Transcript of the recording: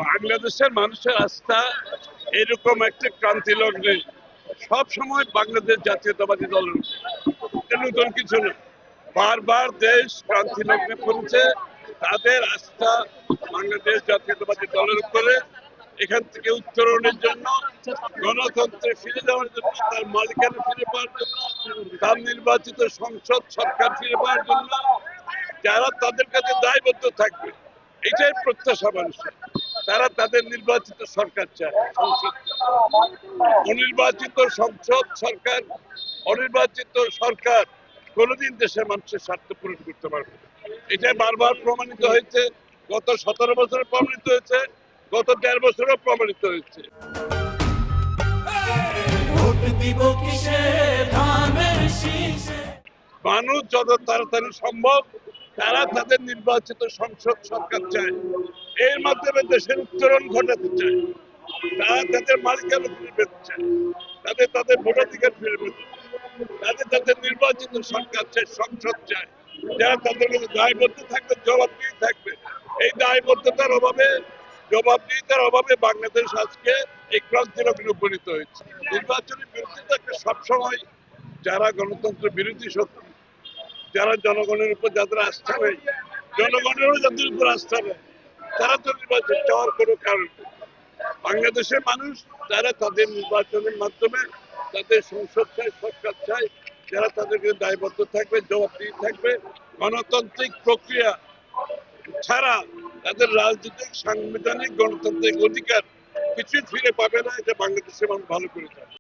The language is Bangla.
বাংলাদেশের মানুষের আস্থা এরকম একটা ক্রান্তি লগ্নে সব সময় বাংলাদেশ জাতীয়তাবাদী দলের নতুন কিছু না। বারবার দেশ ক্রান্তি লগ্নে পড়েছে, তাদের আস্থা বাংলাদেশ জাতীয়তাবাদী দলের উপরে। এখান থেকে উত্তরণের জন্য, গণতন্ত্রে ফিরে যাওয়ার জন্য, তার মালিকানা ফিরে পাওয়ার জন্য, তার নির্বাচিত সংসদ সরকার ফিরে পাওয়ার জন্য যারা তাদের কাছে দায়বদ্ধ থাকবে, এটাই প্রত্যাশা মানুষের। তারা তাদের নির্বাচিত সরকার চায়, সংসদ অনির্বাচিত সংসদ সরকার, অনির্বাচিত সরকার কোনোদিন দেশের মানুষের স্বার্থ পূরণ করতে পারবে। এটাই বারবার প্রমাণিত হয়েছে, গত 17 বছরে প্রমাণিত হয়েছে, গত 1.5 বছরেও প্রমাণিত হয়েছে। মানুষ যত তাড়াতাড়ি সম্ভব তারা তাদের নির্বাচিত সংসদ সরকার চায়, এর মাধ্যমে দেশের উত্তরণ ঘটাতে চায়। তারা তাদের মালিকানা ফিরে পেতে চায়, তাদের ভোটাধিকার ফিরে পেতে চায়, তাদের নির্বাচিত সরকার চায়, সংসদ চায়, যারা তাদের কাছে দায়বদ্ধ থাকবে, জবাবদিহি থাকবে। এই দায়বদ্ধতার অভাবে বাংলাদেশ আজকে এই ক্রান্তি লগ্নে উপনীত হয়েছে। নির্বাচনী বিরোধিতাকে সবসময় যারা গণতন্ত্র বিরোধী শক্তি, যারা জনগণের উপর যাদের আস্থা নেই, জনগণেরও যাদের উপর আস্থা নেই, তারা তো নির্বাচন চাওয়ার কোনো কারণ নেই। বাংলাদেশের মানুষ যারা তাদের নির্বাচনের মাধ্যমে তাদের সংসদ চায়, সরকার চায়, যারা তাদেরকে দায়বদ্ধ থাকবে, জবাবদিহি থাকবে। গণতান্ত্রিক প্রক্রিয়া ছাড়া তাদের রাজনৈতিক, সাংবিধানিক, গণতান্ত্রিক অধিকার কিছুই ফিরে পাবে না। এটা বাংলাদেশের মানুষ ভালো করে জানে।